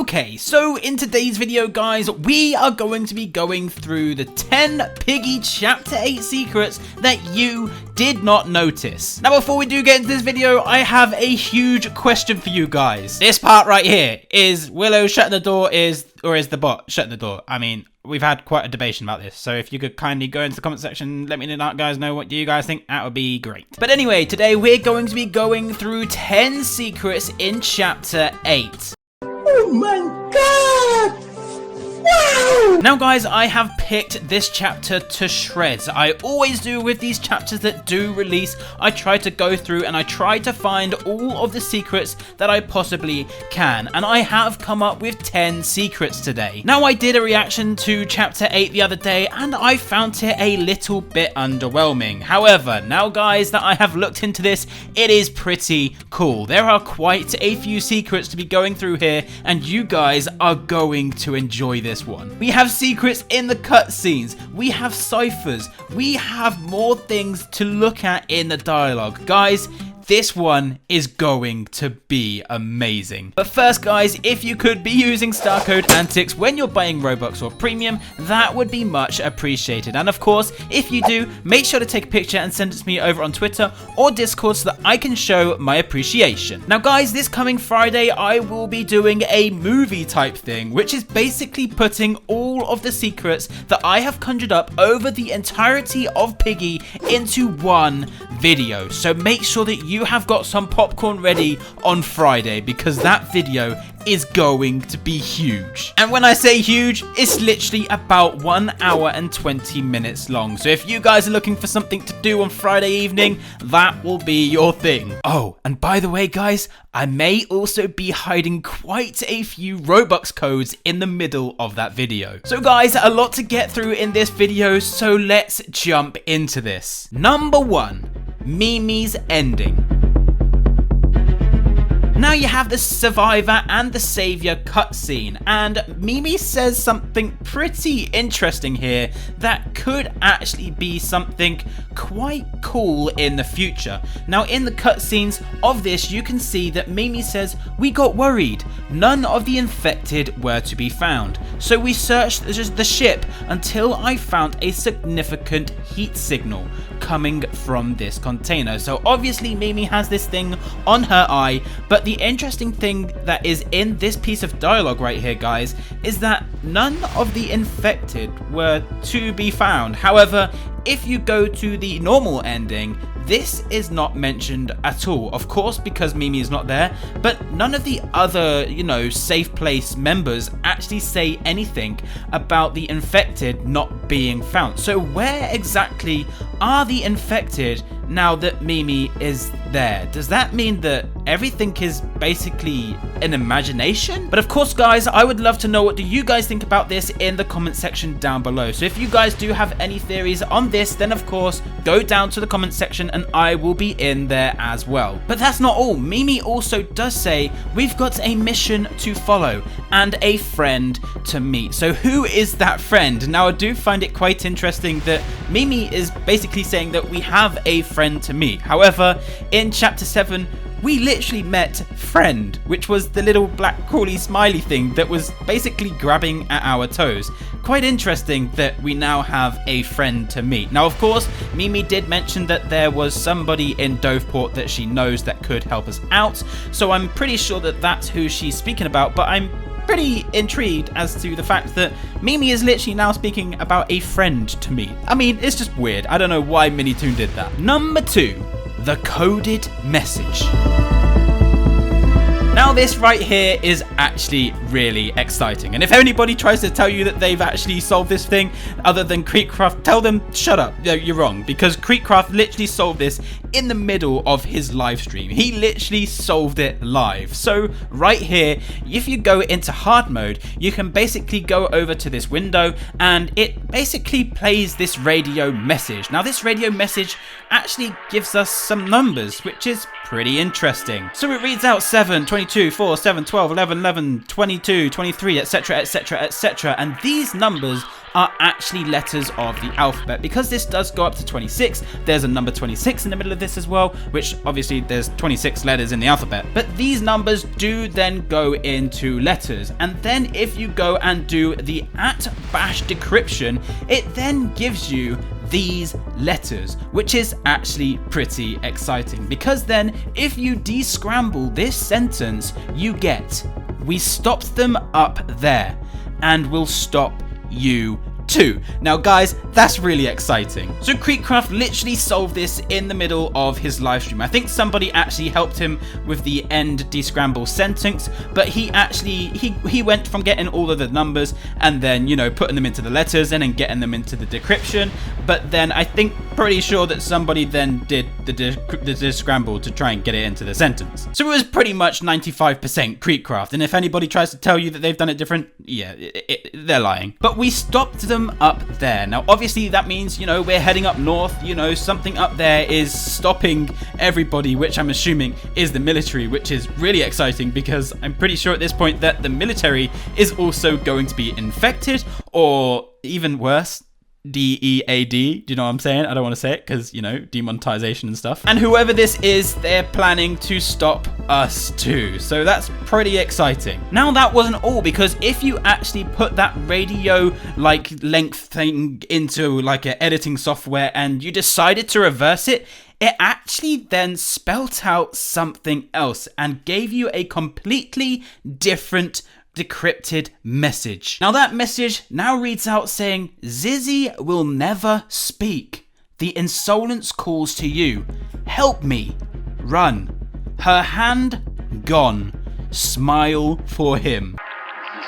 Okay, so in today's video, guys, we are going to be going through the 10 Piggy Chapter 8 secrets that you did not notice. Now, before we do get into this video, I have a huge question for you guys. This part right here, is Willow shutting the door or is the bot shutting the door? I mean, we've had quite a debate about this, so if you could kindly go into the comment section, let me know, guys, know what you guys think. That would be great. But anyway, today we're going to be going through 10 secrets in Chapter 8. Oh my god! Wow! Now, guys, I have picked this chapter to shreds. I always do with these chapters that do release. I try to go through and I try to find all of the secrets that I possibly can. And I have come up with 10 secrets today. Now, I did a reaction to Chapter 8 the other day and I found it a little bit underwhelming. However, now, guys, that I have looked into this, it is pretty cool. There are quite a few secrets to be going through here and you guys are going to enjoy this one. We have secrets in the cutscenes, we have ciphers, we have more things to look at in the dialogue. Guys, this one is going to be amazing. But first, guys, if you could be using star code Antixx when you're buying Robux or Premium, that would be much appreciated. And of course, if you do, make sure to take a picture and send it to me over on Twitter or Discord so that I can show my appreciation. Now, guys, this coming Friday, I will be doing a movie type thing, which is basically putting all of the secrets that I have conjured up over the entirety of Piggy into one video. So make sure that you have got some popcorn ready on Friday because that video is going to be huge. And when I say huge, it's literally about 1 hour and 20 minutes long. So if you guys are looking for something to do on Friday evening, that will be your thing. Oh, and by the way, guys, I may also be hiding quite a few Robux codes in the middle of that video. So guys, a lot to get through in this video, so let's jump into this. Number 1. Mimi's ending. Now you have the survivor and the savior cutscene, and Mimi says something pretty interesting here that could actually be something quite cool in the future. Now, in the cutscenes of this, you can see that Mimi says, "We got worried. None of the infected were to be found. So we searched the ship until I found a significant heat signal coming from this container." So obviously Mimi has this thing on her eye, but the interesting thing that is in this piece of dialogue right here, guys, is that none of the infected were to be found. However, if you go to the normal ending, this is not mentioned at all. Of course, because Mimi is not there, but none of the other, safe place members actually say anything about the infected not being found. So where exactly are the infected now that Mimi is there? Does that mean that everything is basically an imagination? But of course, guys, I would love to know, what do you guys think about this in the comment section down below. So if you guys do have any theories on this, then of course go down to the comment section and I will be in there as well. But that's not all. Mimi also does say we've got a mission to follow and a friend to meet. So who is that friend? Now, I do find it quite interesting that Mimi is basically saying that we have a friend to meet. However, in Chapter 7, we literally met Friend, which was the little black crawly smiley thing that was basically grabbing at our toes. Quite interesting that we now have a friend to meet. Now, of course, Mimi did mention that there was somebody in Doveport that she knows that could help us out, so I'm pretty sure that that's who she's speaking about, but I'm pretty intrigued as to the fact that Mimi is literally now speaking about a friend to meet. I mean, it's just weird. I don't know why Minitoon did that. Number 2. The coded message. Now, this right here is actually really exciting, and if anybody tries to tell you that they've actually solved this thing other than Creekcraft, tell them shut up. No, you're wrong, because Creekcraft literally solved this in the middle of his live stream. He literally solved it live. So right here, if you go into hard mode, you can basically go over to this window and it basically plays this radio message. Now, this radio message actually gives us some numbers, which is pretty interesting. So it reads out 7, 22, 4, 7, 12, 11, 11, 22, 23, etc, etc, etc, and these numbers are actually letters of the alphabet. Because this does go up to 26, there's a number 26 in the middle of this as well, which obviously there's 26 letters in the alphabet. But these numbers do then go into letters, and then if you go and do the @bash decryption, it then gives you these letters, which is actually pretty exciting, because then if you descramble this sentence, you get, "We stopped them up there and we'll stop you too." Now guys, that's really exciting. So Creekcraft literally solved this in the middle of his live stream. I think somebody actually helped him with the end descramble sentence, but he actually he went from getting all of the numbers and then, you know, putting them into the letters and then getting them into the decryption. But then I think pretty sure that somebody then did the descramble to try and get it into the sentence. So it was pretty much 95% Creekcraft, and if anybody tries to tell you that they've done it different, yeah, they're lying. But we stopped them up there. Now obviously that means, you know, we're heading up north, you know, something up there is stopping everybody, which I'm assuming is the military, which is really exciting because I'm pretty sure at this point that the military is also going to be infected, or even worse, DEAD, do you know what I'm saying? I don't want to say it because, you know, demonetization and stuff. And whoever this is, they're planning to stop us too. So that's pretty exciting. Now that wasn't all, because if you actually put that radio like length thing into like an editing software and you decided to reverse it, it actually then spelt out something else and gave you a completely different decrypted message. Now that message now reads out saying, "Zizzy will never speak. The insolence calls to you. Help me. Run. Her hand gone. Smile for him."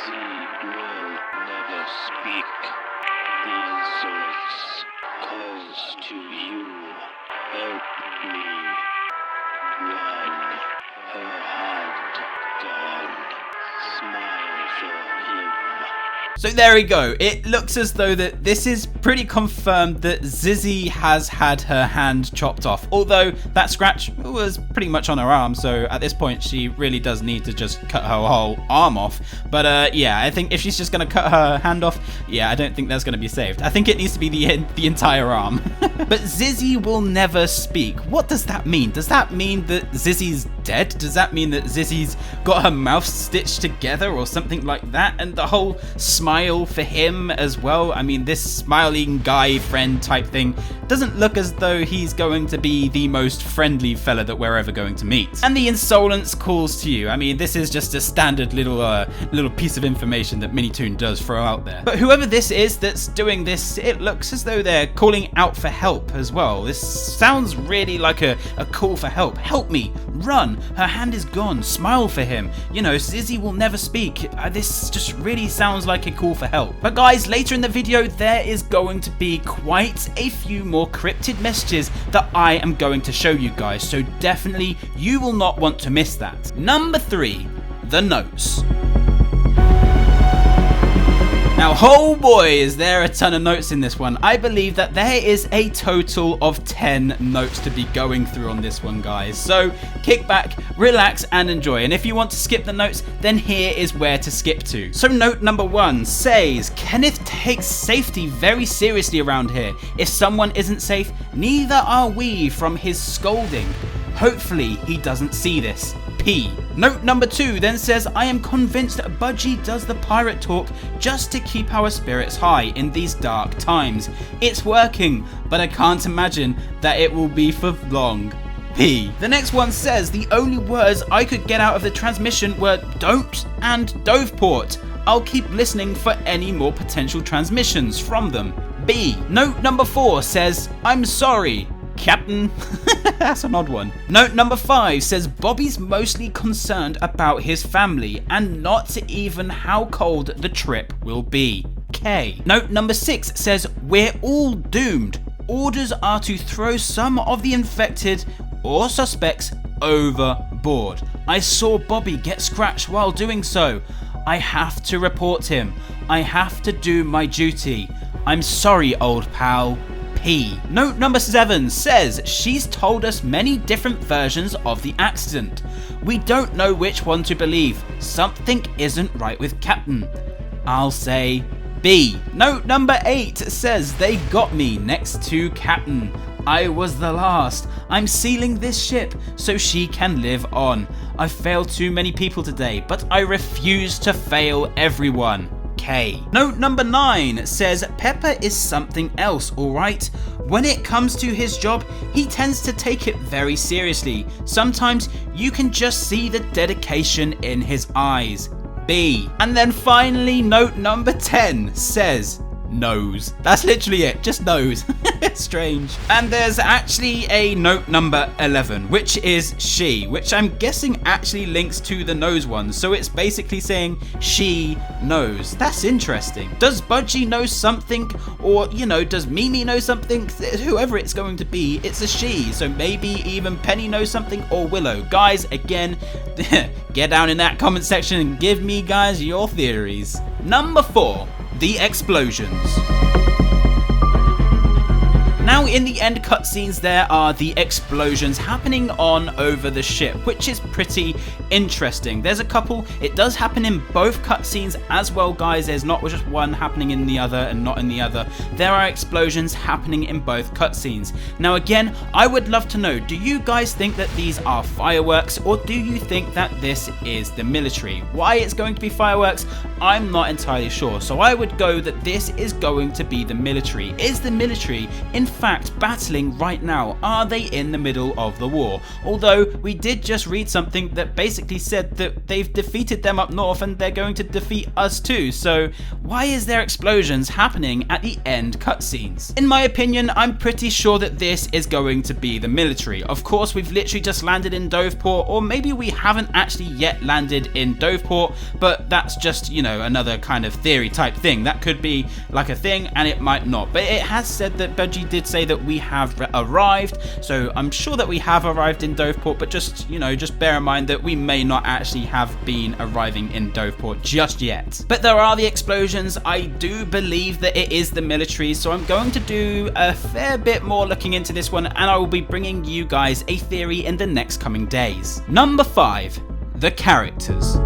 Zizzy will never speak. The insolence calls to you. Help me. Run. Her hand gone. Smile for him. So there we go. It looks as though that this is pretty confirmed that Zizzy has had her hand chopped off. Although that scratch was pretty much on her arm, so at this point she really does need to just cut her whole arm off. But yeah, I think if she's just going to cut her hand off, yeah, I don't think that's going to be saved. I think it needs to be the entire arm. But Zizzy will never speak. What does that mean? Does that mean that Zizzy's dead? Does that mean that Zizzy's got her mouth stitched together or something like that? And the whole smile for him as well. I mean, this smiling guy friend type thing doesn't look as though he's going to be the most friendly fella that we're ever going to meet. And the insolence calls to you. I mean, this is just a standard little piece of information that Minitoon does throw out there. But whoever this is that's doing this, it looks as though they're calling out for help as well. This sounds really like a call for help. Help me. Run. Her hand is gone. Smile for him. You know, Zizzy will never speak. This just really sounds like a call for help. But guys, later in the video, there is going to be quite a few more cryptid messages that I am going to show you guys. So definitely, you will not want to miss that. Number 3, the notes. Now, oh boy, is there a ton of notes in this one. I believe that there is a total of 10 notes to be going through on this one, guys. So kick back, relax, and enjoy. And if you want to skip the notes, then here is where to skip to. So note number 1 says, Kenneth takes safety very seriously around here. If someone isn't safe, neither are we from his scolding. Hopefully he doesn't see this. P. Note number 2 then says, I am convinced that Budgie does the pirate talk just to keep our spirits high in these dark times. It's working, but I can't imagine that it will be for long. P. The next one says, the only words I could get out of the transmission were don't and Doveport. I'll keep listening for any more potential transmissions from them. B. Note number 4 says, I'm sorry, Captain. That's an odd one. Note number 5 says Bobby's mostly concerned about his family and not even how cold the trip will be. K. Note number 6 says we're all doomed. Orders are to throw some of the infected or suspects overboard. I saw Bobby get scratched while doing so. I have to report him. I have to do my duty. I'm sorry, old pal. P. Note number 7 says she's told us many different versions of the accident. We don't know which one to believe. Something isn't right with Captain. I'll say B. Note number 8 says they got me next to Captain. I was the last. I'm sealing this ship so she can live on. I've failed too many people today, but I refuse to fail everyone. K. Note number 9 says Pepper is something else, alright? When it comes to his job, he tends to take it very seriously. Sometimes you can just see the dedication in his eyes. B. And then finally, note number 10 says nose. That's literally it, just nose. Strange. And there's actually a note number 11, which is she, which I'm guessing actually links to the nose one. So it's basically saying she knows. That's interesting. Does Budgie know something? Or, you know, does Mimi know something? Whoever it's going to be, it's a she. So maybe even Penny knows something, or Willow. Guys, again, get down in that comment section and give me, guys, your theories. Number 4, the explosions. Now in the end cutscenes there are the explosions happening on over the ship, which is pretty interesting. There's a couple, it does happen in both cutscenes as well, guys. There's not just one happening in the other and not in the other. There are explosions happening in both cutscenes. Now again, I would love to know, do you guys think that these are fireworks, or do you think that this is the military? Why it's going to be fireworks, I'm not entirely sure. So I would go that this is going to be the military. Is the military in fact battling right now? Are they in the middle of the war? Although we did just read something that basically said that they've defeated them up north and they're going to defeat us too. So why is there explosions happening at the end cutscenes? In my opinion, I'm pretty sure that this is going to be the military. Of course, we've literally just landed in Doveport, or maybe we haven't actually yet landed in Doveport, but that's just, you know, another kind of theory type thing. That could be like a thing and it might not, but it has said that Budgie did say that we have arrived, so I'm sure that we have arrived in Doveport, but just, you know, just bear in mind that we may not actually have been arriving in Doveport just yet. But there are the explosions. I do believe that it is the military, so I'm going to do a fair bit more looking into this one, and I will be bringing you guys a theory in the next coming days. Number 5, the characters.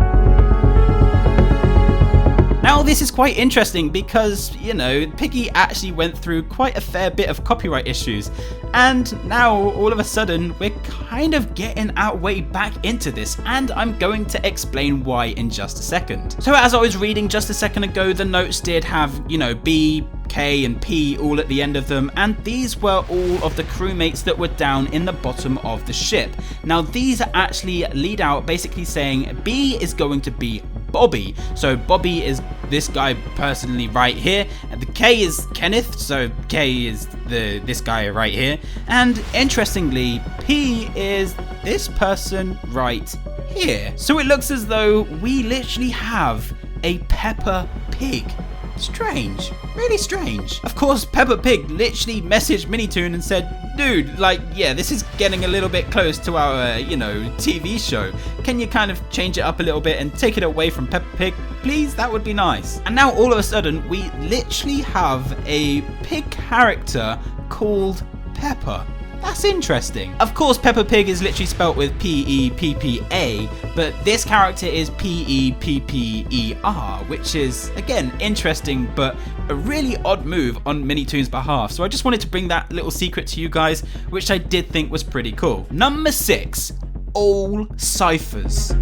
Now this is quite interesting because, you know, Piggy actually went through quite a fair bit of copyright issues, and now all of a sudden we're kind of getting our way back into this, and I'm going to explain why in just a second. So as I was reading just a second ago, the notes did have, you know, B, K and P all at the end of them, and these were all of the crewmates that were down in the bottom of the ship. Now these actually lead out basically saying B is going to be Bobby. So Bobby is this guy personally right here, and the K is Kenneth, so K is this guy right here, and interestingly P is this person right here. So it looks as though we literally have a Peppa Pig. Strange, really strange. Of course, Peppa Pig literally messaged Minitoon and said, dude, like, yeah, this is getting a little bit close to our, you know, TV show. Can you kind of change it up a little bit and take it away from Peppa Pig? Please, that would be nice. And now all of a sudden, we literally have a pig character called Peppa. That's interesting. Of course, Peppa Pig is literally spelt with P-E-P-P-A, but this character is P-E-P-P-E-R, which is, again, interesting, but a really odd move on Minitoon's behalf. So I just wanted to bring that little secret to you guys, which I did think was pretty cool. Number 6, all ciphers.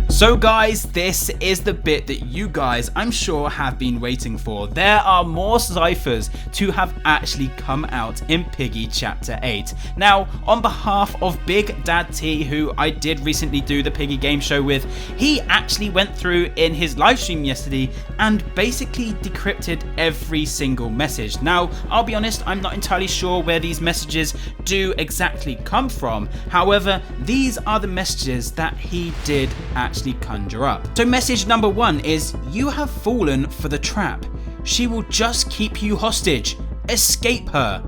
So guys, this is the bit that you guys, I'm sure, have been waiting for. There are more ciphers to have actually come out in Piggy Chapter 8. Now, on behalf of Big Dad T, who I did recently do the Piggy game show with, he actually went through in his live stream yesterday and basically decrypted every single message. Now, I'll be honest, I'm not entirely sure where these messages do exactly come from. However, these are the messages that he did actually conjure up. So message number 1 is, you have fallen for the trap. She will just keep you hostage. Escape her.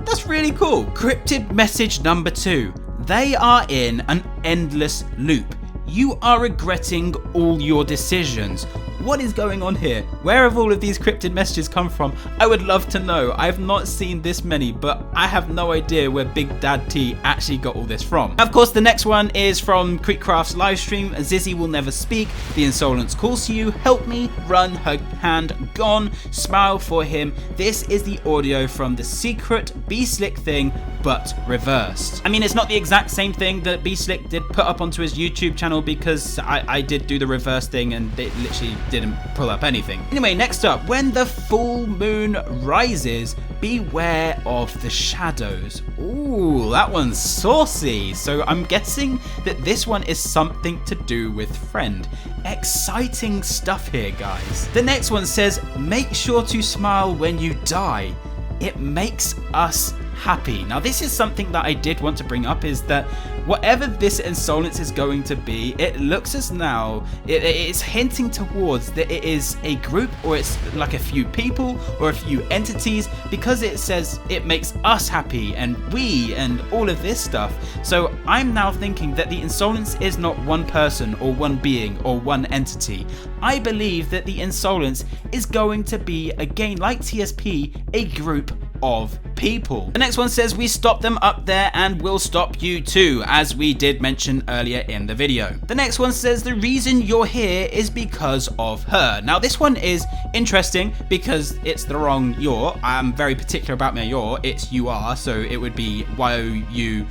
That's really cool. Cryptid message number 2. They are in an endless loop. You are regretting all your decisions. What is going on here? Where have all of these cryptid messages come from? I would love to know. I've not seen this many, but I have no idea where Big Dad T actually got all this from. Of course, the next one is from Creekcraft's livestream. Zizzy will never speak. The Insolence calls to you. Help me. Run. Her hand gone. Smile for him. This is the audio from the secret B-Slick thing, but reversed. I mean, it's not the exact same thing that B-Slick did put up onto his YouTube channel, because I did do the reverse thing and it literally didn't pull up anything. Anyway, next up, when the full moon rises, beware of the shadows. Ooh, that one's saucy. So I'm guessing that this one is something to do with friend. Exciting stuff here, guys. The next one says, make sure to smile when you die. It makes us happy. Now, this is something that I did want to bring up, is that whatever this Insolence is going to be, it looks as now it's hinting towards that it is a group, or it's like a few people or a few entities, because it says it makes us happy and we and all of this stuff. So I'm now thinking that the Insolence is not one person or one being or one entity. I believe that the Insolence is going to be, again like TSP, a group of people. The next one says, we stop them up there and we'll stop you too, as we did mention earlier in the video. The next one says, the reason you're here is because of her. Now, this one is interesting because it's the wrong you're. I'm very particular about my you're. It's you are, so it would be YOU''RE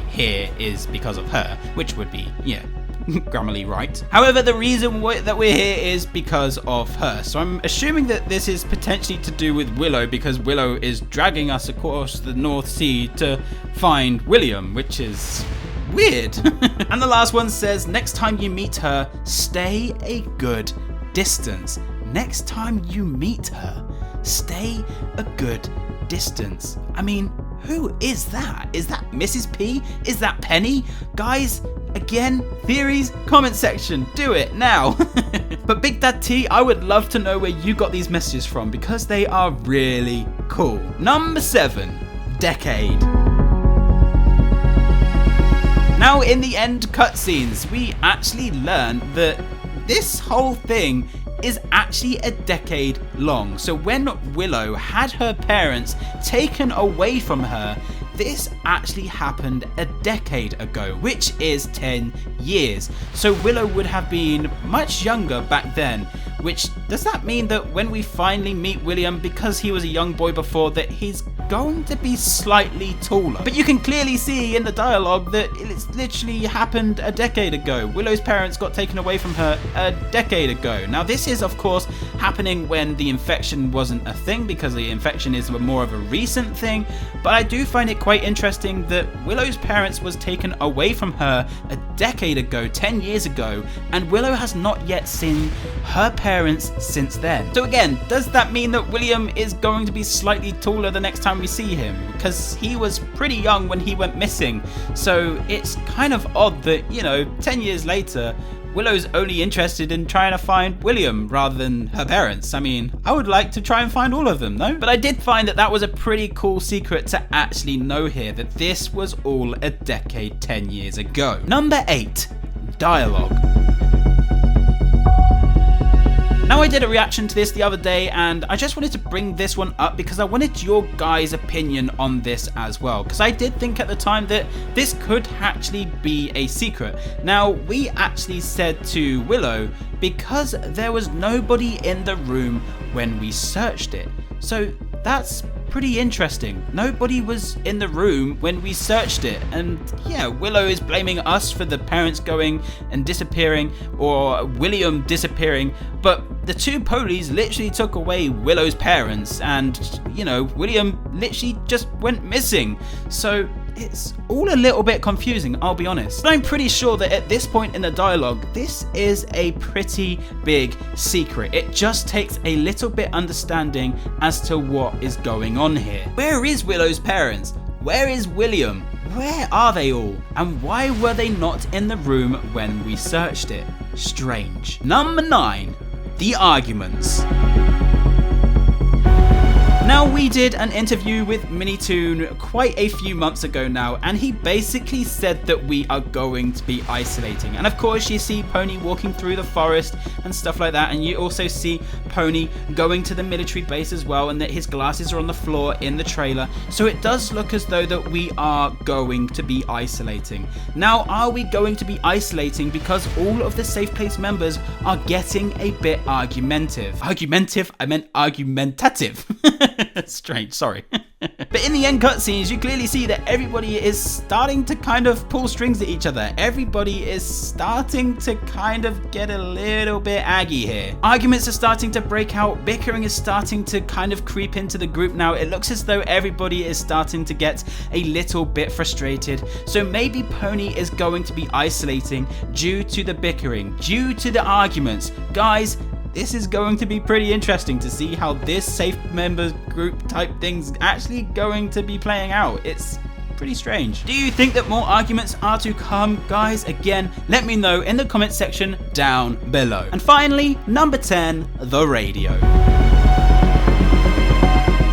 here is because of her, which would be, yeah, grammarly right. However, the reason that we're here is because of her. So I'm assuming that this is potentially to do with Willow, because Willow is dragging us across the North Sea to find William, which is weird. And the last one says, next time you meet her, stay a good distance. Next time you meet her, stay a good distance. I mean, who is that? Is that Mrs. P? Is that Penny? Guys, again, theories, comment section, do it now. But Big Dad T, I would love to know where you got these messages from, because they are really cool. Number 7, decade. Now, in the end cutscenes, we actually learn that this whole thing is actually a decade long. So when Willow had her parents taken away from her, this actually happened a decade ago, which is 10 years. So Willow would have been much younger back then, which does that mean that when we finally meet William, because he was a young boy before, that he's going to be slightly taller? But you can clearly see in the dialogue that it's literally happened a decade ago. Willow's parents got taken away from her a decade ago. Now, this is of course happening when the infection wasn't a thing, because the infection is more of a recent thing, but I do find it quite interesting that Willow's parents was taken away from her a decade ago, 10 years ago, and Willow has not yet seen her parents since then. So again, does that mean that William is going to be slightly taller the next time we see him? Because he was pretty young when he went missing, so it's kind of odd that, you know, 10 years later, Willow's only interested in trying to find William rather than her parents. I mean, I would like to try and find all of them, no? But I did find that that was a pretty cool secret to actually know here, that this was all a decade, 10 years ago. Number 8, dialogue. Now, I did a reaction to this the other day, and I just wanted to bring this one up because I wanted your guys' opinion on this as well, because I did think at the time that this could actually be a secret. Now, we actually said to Willow, because there was nobody in the room when we searched it. So that's pretty interesting. Nobody was in the room when we searched it, and yeah, Willow is blaming us for the parents going and disappearing, or William disappearing, but the two police literally took away Willow's parents, and you know, William literally just went missing. So it's all a little bit confusing, I'll be honest. But I'm pretty sure that at this point in the dialogue, this is a pretty big secret. It just takes a little bit understanding as to what is going on here. Where is Willow's parents? Where is William? Where are they all? And why were they not in the room when we searched it? Strange. Number 9, the arguments. Now, we did an interview with Minitoon quite a few months ago now, and he basically said that we are going to be isolating. And of course, you see Pony walking through the forest and stuff like that, and you also see Pony going to the military base as well, and that his glasses are on the floor in the trailer. So it does look as though that we are going to be isolating. Now, are we going to be isolating because all of the Safe Place members are getting a bit argumentative? Argumentative? I meant argumentative. Strange, sorry. But in the end cutscenes, you clearly see that everybody is starting to kind of pull strings at each other. Everybody is starting to kind of get a little bit aggy here. Arguments are starting to break out. Bickering is starting to kind of creep into the group now. It looks as though everybody is starting to get a little bit frustrated. So maybe Pony is going to be isolating due to the bickering, due to the arguments. Guys, this is going to be pretty interesting to see how this safe members group type thing's actually going to be playing out. It's pretty strange. Do you think that more arguments are to come? Guys, again, let me know in the comment section down below. And finally, number 10, the radio.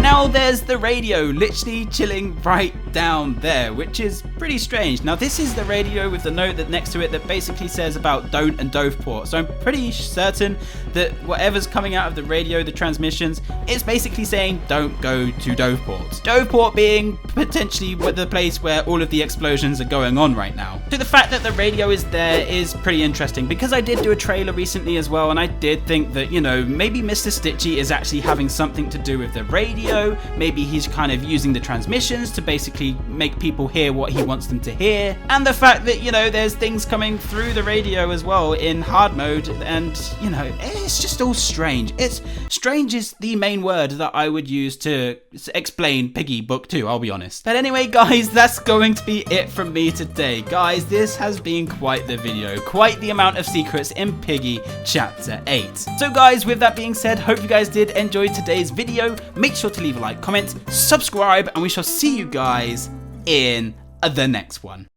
Now there's the radio literally chilling right down there, which is pretty strange. Now this is the radio with the note that next to it that basically says about don't and Doveport. So I'm pretty certain that whatever's coming out of the radio, the transmissions, it's basically saying don't go to Doveport. Doveport being potentially the place where all of the explosions are going on right now. So the fact that the radio is there is pretty interesting, because I did do a trailer recently as well, and I did think that, you know, maybe Mr. Stitchy is actually having something to do with the radio. Maybe he's kind of using the transmissions to basically make people hear what he wants them to hear. And the fact that, you know, there's things coming through the radio as well in hard mode, and, you know, it's just all strange. It's strange is the main word that I would use to explain Piggy Book 2, I'll be honest. But anyway, guys, that's going to be it from me today. Guys, this has been quite the video, quite the amount of secrets in Piggy Chapter 8. So guys, with that being said, hope you guys did enjoy today's video. Make sure to leave a like, comment, subscribe, and we shall see you guys in the next one.